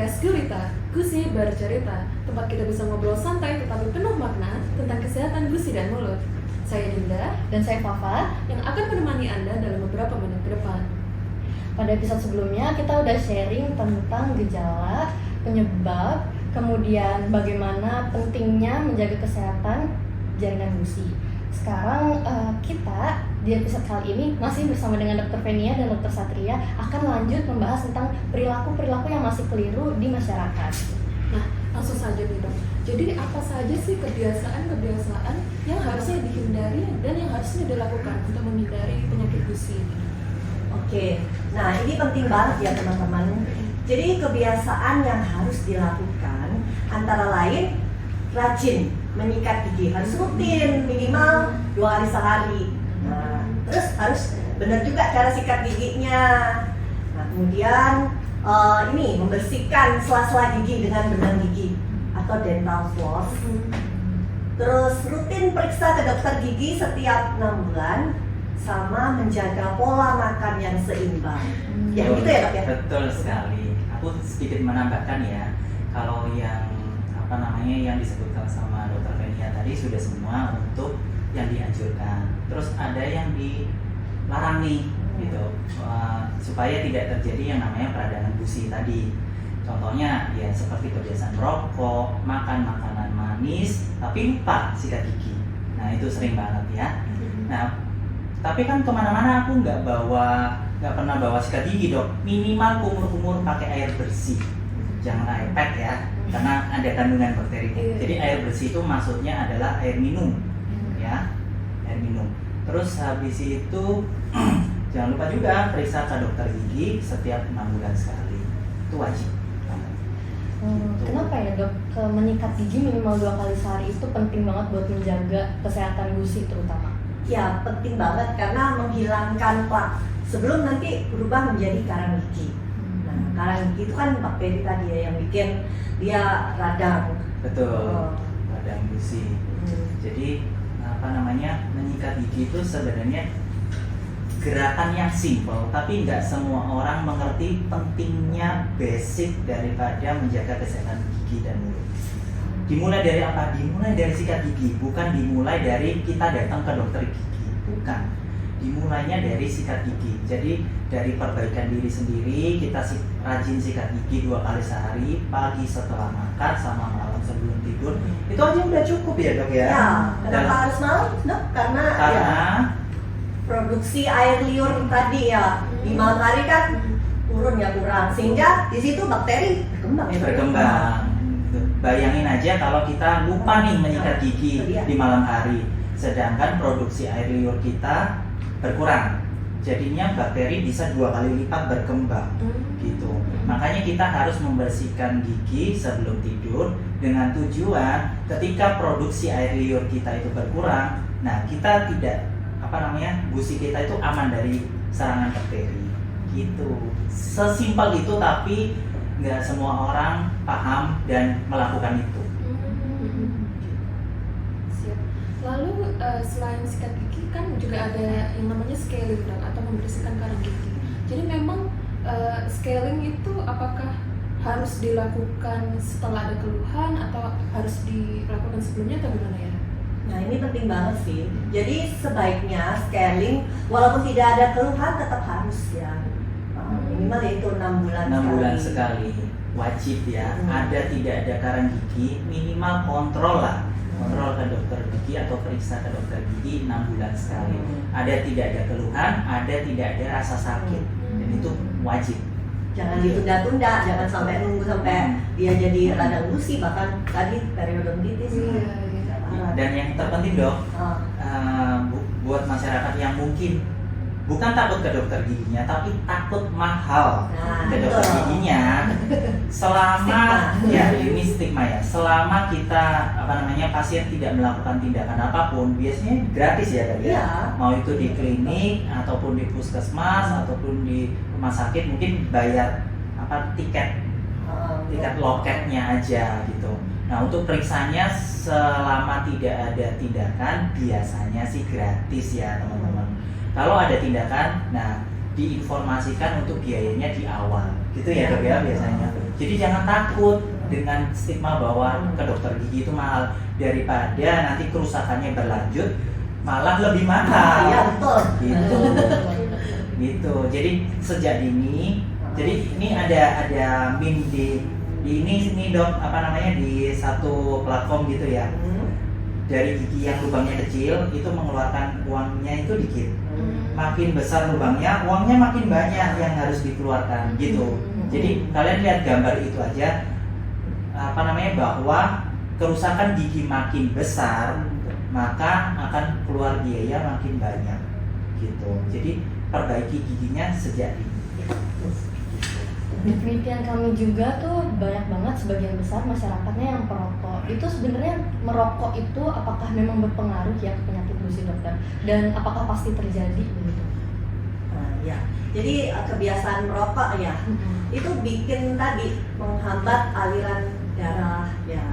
podcast Gurita, Gusi Bercerita, tempat kita bisa ngobrol santai tetapi penuh makna tentang kesehatan gusi dan mulut. Saya Dinda Dan saya Fafa yang akan menemani Anda dalam beberapa menit ke depan. Pada episode sebelumnya kita udah sharing tentang gejala, penyebab, kemudian bagaimana pentingnya menjaga kesehatan jaringan gusi. Sekarang kita di episode kali ini masih bersama dengan Dr. Venia dan Dr. Satria akan lanjut membahas tentang perilaku-perilaku yang masih keliru di masyarakat. Nah, langsung saja nih dok. Jadi apa saja sih kebiasaan-kebiasaan yang harusnya dihindari dan yang harusnya dilakukan untuk menghindari penyakit gusi? Oke, nah ini penting banget ya teman-teman. Jadi kebiasaan yang harus dilakukan antara lain rajin menyikat gigi, harus rutin minimal 2 kali sehari. Nah, terus harus benar juga cara sikat giginya. Nah, kemudian ini membersihkan sela-sela gigi dengan benang gigi atau dental floss. Terus rutin periksa ke dokter gigi setiap 6 bulan, sama menjaga pola makan yang seimbang. Ya gitu ya dok ya? Betul sekali. Aku sedikit menambahkan ya, kalau yang yang disebutkan sama Dr. Venia tadi sudah semua untuk yang dianjurkan. Terus ada yang dilarang nih, gitu, supaya tidak terjadi yang namanya peradangan gusi tadi. Contohnya ya seperti kebiasaan merokok, makan makanan manis, tapi lupa sikat gigi. Nah itu sering banget ya. Nah tapi kan kemana-mana aku nggak pernah bawa sikat gigi dok. Minimal kumur-kumur pakai air bersih, jangan air pad ya, karena ada kandungan bakteri. Jadi air bersih itu maksudnya adalah air minum, ya, air minum. Terus habis itu jangan lupa juga periksa ke dokter gigi setiap 6 bulan sekali, itu wajib. Kenapa ya dok, menyikat gigi minimal 2 kali sehari itu penting banget buat menjaga kesehatan gusi terutama? Ya penting banget karena menghilangkan plak sebelum nanti berubah menjadi karang gigi. Nah karang gigi itu kan bakteri tadi ya yang bikin dia radang. Betul, radang gusi. Jadi menyikat gigi itu sebenarnya gerakan yang simpel, tapi nggak semua orang mengerti pentingnya basic daripada menjaga kesehatan gigi dan mulut. Dimulai dari apa? Dimulai dari sikat gigi, bukan dimulai dari kita datang ke dokter gigi, bukan. Dimulainya dari sikat gigi. Jadi dari perbaikan diri sendiri, kita rajin sikat gigi 2 kali sehari, pagi setelah makan sama malam sebelum tidur. Itu aja udah cukup ya dok ya? Ya, kenapa harus malam dok? Karena ya, produksi air liur tadi ya di malam hari kan turun ya kurang, sehingga di situ bakteri berkembang ya. Berkembang. Bayangin aja kalau kita lupa nih menyikat gigi di malam hari, sedangkan produksi air liur kita berkurang, jadinya bakteri bisa 2 kali lipat berkembang, gitu. Makanya kita harus membersihkan gigi sebelum tidur dengan tujuan ketika produksi air liur kita itu berkurang, nah kita tidak gusi kita itu aman dari serangan bakteri, gitu. Sesimpel itu, tapi nggak semua orang paham dan melakukan itu. Siap. Lalu selain sikat gigi kan juga ada yang namanya scaling dok, atau membersihkan karang gigi. Jadi memang scaling itu apakah harus dilakukan setelah ada keluhan atau harus dilakukan sebelumnya atau gimana ya? Nah ini penting banget sih. Jadi sebaiknya scaling walaupun tidak ada keluhan tetap harus ya. Minimal itu 6 bulan 6 bulan sekali wajib ya. Ada tidak ada karang gigi, minimal kontrol ke dokter gigi atau periksa ke dokter gigi 6 bulan sekali. Ada tidak ada keluhan, ada tidak ada rasa sakit, dan itu wajib. Jangan ditunda-tunda, jangan sampai nunggu sampai dia jadi radang gusi, bahkan tadi periodontitis. Dan yang terpenting dok, buat masyarakat yang mungkin bukan takut ke dokter giginya, tapi takut mahal ke dokter giginya. Selama ini stigma ya. Selama kita pasien tidak melakukan tindakan apapun, biasanya gratis ya tadi. Mau itu di klinik ataupun di puskesmas ataupun di rumah sakit, mungkin bayar tiket loketnya aja gitu. Nah untuk periksanya selama tidak ada tindakan biasanya sih gratis ya teman-teman. Kalau ada tindakan, nah diinformasikan untuk biayanya di awal gitu gitu ya dok ya biasanya. Jadi jangan takut dengan stigma bahwa ke dokter gigi itu mahal, daripada nanti kerusakannya berlanjut malah lebih mahal. Iya betul. Gitu. Gitu. Jadi sejak dini, jadi ini ada meme di ini dok, apa namanya, di satu platform gitu ya. Dari gigi yang lubangnya kecil itu mengeluarkan uangnya itu dikit, makin besar lubangnya uangnya makin banyak yang harus dikeluarkan gitu. Jadi kalian lihat gambar itu aja, apa namanya, bahwa kerusakan gigi makin besar maka akan keluar biaya makin banyak gitu. Jadi perbaiki giginya sejak dini. Di penelitian kami juga tuh banyak banget sebagian besar masyarakatnya yang perokok. Itu sebenarnya merokok itu apakah memang berpengaruh ya ke penyakit gusi dokter? Dan apakah pasti terjadi begitu? Nah, ya. Jadi kebiasaan merokok ya, itu bikin tadi menghambat aliran darah ya,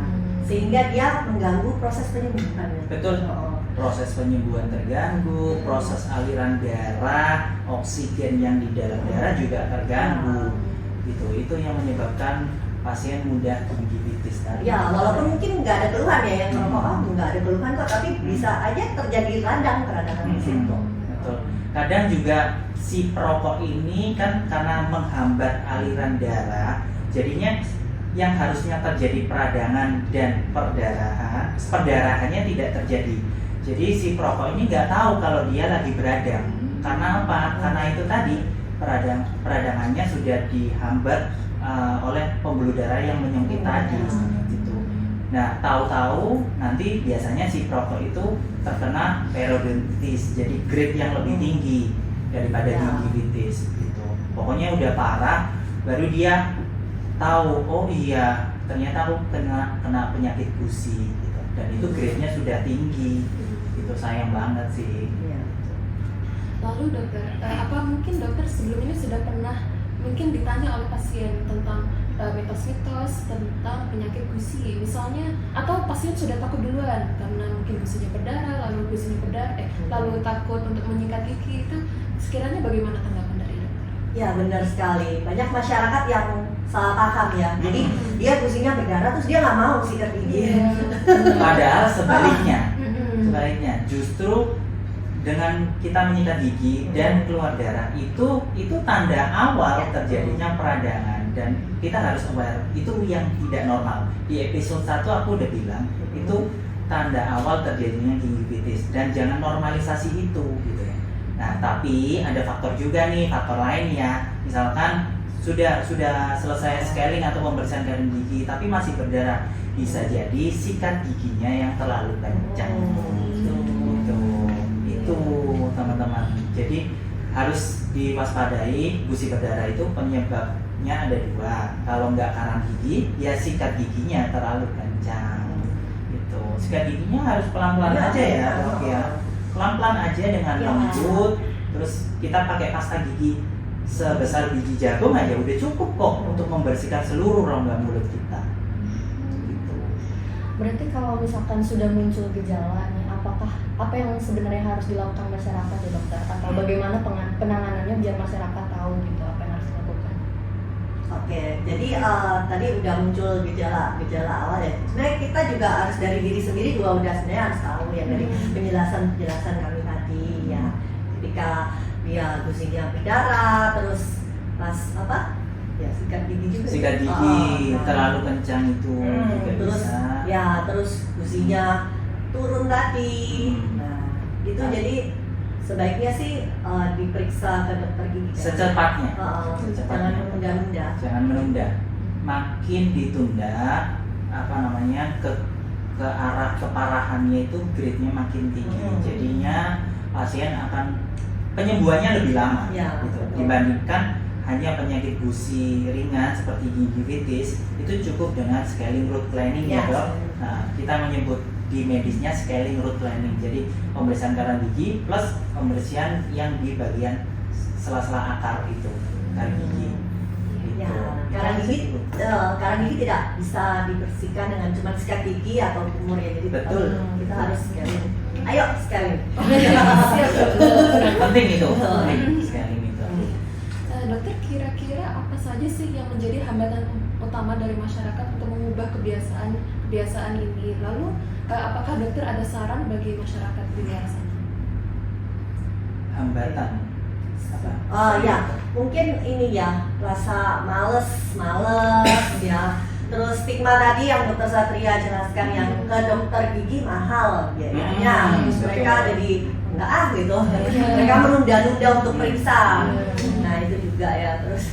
sehingga dia mengganggu proses penyembuhan. Betul. Proses penyembuhan terganggu, proses aliran darah, oksigen yang di dalam darah juga terganggu. Gitu. Itu yang menyebabkan pasien mudah gingivitis tadi. Ya, walaupun mungkin nggak ada keluhan ya, yang merokok nggak ada keluhan kok, tapi bisa aja terjadi peradangan di situ. Betul. Kadang juga si perokok ini kan karena menghambat aliran darah, jadinya yang harusnya terjadi peradangan dan perdarahannya tidak terjadi. Jadi si perokok ini nggak tahu kalau dia lagi beradang. Karena apa? Karena itu tadi peradangannya sudah dihambat oleh pembuluh darah yang menyempit tadi gitu. Nah, tahu-tahu nanti biasanya si perokok itu terkena periodontitis, jadi grade yang lebih tinggi daripada gingivitis gitu. Pokoknya udah parah baru dia tahu, oh iya ternyata aku kena penyakit gusi gitu. Dan itu grade-nya sudah tinggi. Itu sayang banget sih. Lalu dokter, apa mungkin dokter sebelum ini sudah pernah mungkin ditanya oleh pasien tentang mitos-mitos tentang penyakit gusi misalnya, atau pasien sudah takut duluan karena mungkin gusinya berdarah, lalu takut untuk menyikat gigi, itu sekiranya bagaimana tanggapan dari dokter? Ya benar sekali, banyak masyarakat yang salah paham ya. Jadi dia gusinya berdarah terus dia nggak mau sikat gigi. Padahal sebaliknya, justru dengan kita menyikat gigi dan keluar darah itu tanda awal terjadinya peradangan, dan kita harus aware itu yang tidak normal. Di episode 1 aku udah bilang itu tanda awal terjadinya gingivitis dan jangan normalisasi itu gitu ya. Nah, tapi ada faktor juga nih, faktor lain ya. Misalkan sudah selesai scaling atau pembersihan kandung gigi tapi masih berdarah, bisa jadi sikat giginya yang terlalu kencang. Itu teman-teman, jadi harus diwaspadai. Gusi berdarah itu penyebabnya ada dua. Kalau nggak karang gigi, ya sikat giginya terlalu kencang. Gitu. Sikat giginya harus pelan-pelan aja ya, dok ya. Pelan-pelan aja dengan lembut. Terus kita pakai pasta gigi sebesar biji jagung aja udah cukup kok untuk membersihkan seluruh rongga mulut kita. Gitu. Berarti kalau misalkan sudah muncul gejala nih, apa yang sebenarnya harus dilakukan masyarakat ya dokter? Atau bagaimana penanganannya biar masyarakat tahu gitu apa yang harus dilakukan? Oke, jadi tadi udah muncul gejala awal ya. Sebenarnya kita juga harus dari diri sendiri juga udah sebenarnya harus tahu ya, dari penjelasan kami tadi ya. Ketika dia gusinya berdarah, terus pas apa? Ya sikat gigi juga. Sikat gigi terlalu kencang itu. Terus bisa. Ya terus gusinya turun tadi. Nah, itu jadi sebaiknya sih diperiksa ke dokter gigi. Secepatnya. Jangan menunda-nunda. Jangan menunda. Makin ditunda, apa namanya, ke arah keparahannya itu grade-nya makin tinggi. Jadinya pasien akan penyembuhannya lebih lama gitu. Dibandingkan hanya penyakit gusi ringan seperti gingivitis, itu cukup dengan scaling root planing ya dok. Nah, kita menyebut di medisnya scaling root planing, jadi pembersihan karang gigi plus pembersihan yang di bagian sela-sela akar itu karang gigi. Ya, karang gigi tidak bisa dibersihkan dengan cuma sikat gigi atau kumur ya, jadi betul. Kita harus scaling. Ayo scaling. Penting itu, penting scaling itu. Dokter, kira-kira apa saja sih yang menjadi hambatan utama dari masyarakat untuk mengubah kebiasaan ini? Lalu apakah dokter ada saran bagi masyarakat di luar sana? Hambatan apa? Oh ya, mungkin ini ya, rasa males ya. Terus stigma tadi yang Dokter Satria jelaskan yang ke dokter gigi mahal biayanya. Terus mereka jadi enggak gitu. Mereka menunda-nunda untuk periksa. Nah, itu juga ya. Terus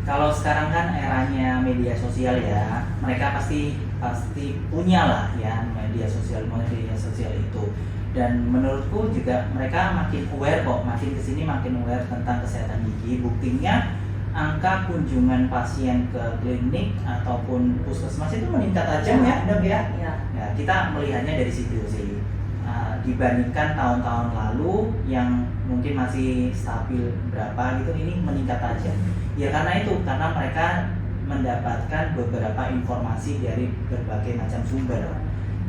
Kalau sekarang kan eranya media sosial ya, mereka pasti punya lah ya media sosial itu. Dan menurutku juga mereka makin aware kok, makin kesini makin aware tentang kesehatan gigi. Buktinya angka kunjungan pasien ke klinik ataupun puskesmas itu meningkat tajam ya, Dok ya. Ya, kita melihatnya dari situ sih. Dibandingkan tahun-tahun lalu yang mungkin masih stabil berapa gitu, ini meningkat tajam. Ya karena mereka mendapatkan beberapa informasi dari berbagai macam sumber.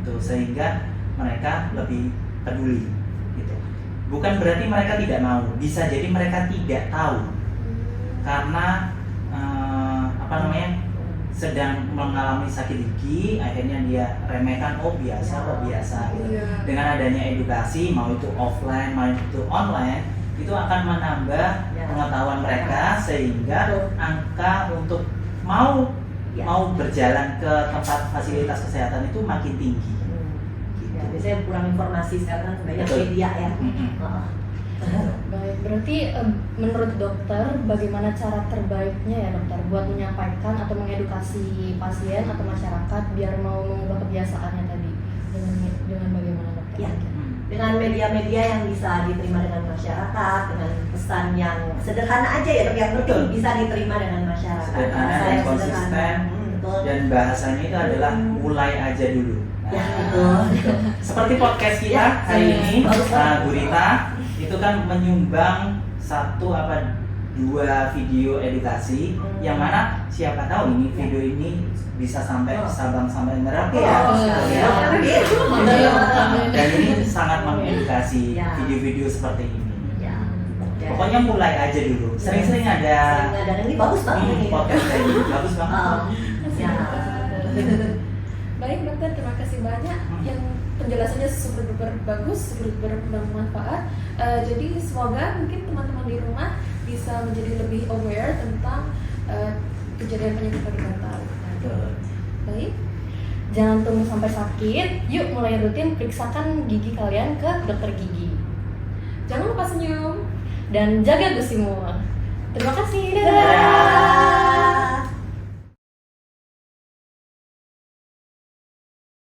Itu sehingga mereka lebih peduli gitu. Bukan berarti mereka tidak mau, bisa jadi mereka tidak tahu karena sedang mengalami sakit gigi, akhirnya dia remehkan, oh biasa gitu. Dengan adanya edukasi, mau itu offline mau itu online, itu akan menambah pengetahuan mereka sehingga angka untuk mau berjalan ke tempat fasilitas kesehatan itu makin tinggi. Ya, biasanya kurang informasi sekarang banyak media ya. Baik, berarti menurut dokter bagaimana cara terbaiknya ya dokter buat menyampaikan atau mengedukasi pasien atau masyarakat biar mau mengubah kebiasaannya tadi dengan bagaimana dokter? Ya, dengan media-media yang bisa diterima dengan masyarakat, dengan pesan yang sederhana aja ya, tapi yang penting bisa diterima dengan masyarakat. Sederhana dan konsisten, dan bahasanya itu adalah mulai aja dulu. Ya, betul. Seperti podcast kita hari ini, Gurita itu kan menyumbang 1 apa 2 video edukasi yang mana siapa tahu ini video ini bisa sampai Sabang sampai Merauke ya. Dan ini sangat mengedukasi video-video seperti ini. Pokoknya mulai aja dulu. Sering-sering ada. Ini bagus banget ini. Podcast kayak gini bagus banget. Baik dokter, terima kasih banyak yang penjelasannya super bagus, super bermanfaat. Jadi semoga mungkin teman-teman di rumah bisa menjadi lebih aware tentang kejadian penyakit periodontal. Baik. Jangan tunggu sampai sakit, yuk mulai rutin periksakan gigi kalian ke dokter gigi. Jangan lupa senyum dan jaga gusimu. Terima kasih. Dadah.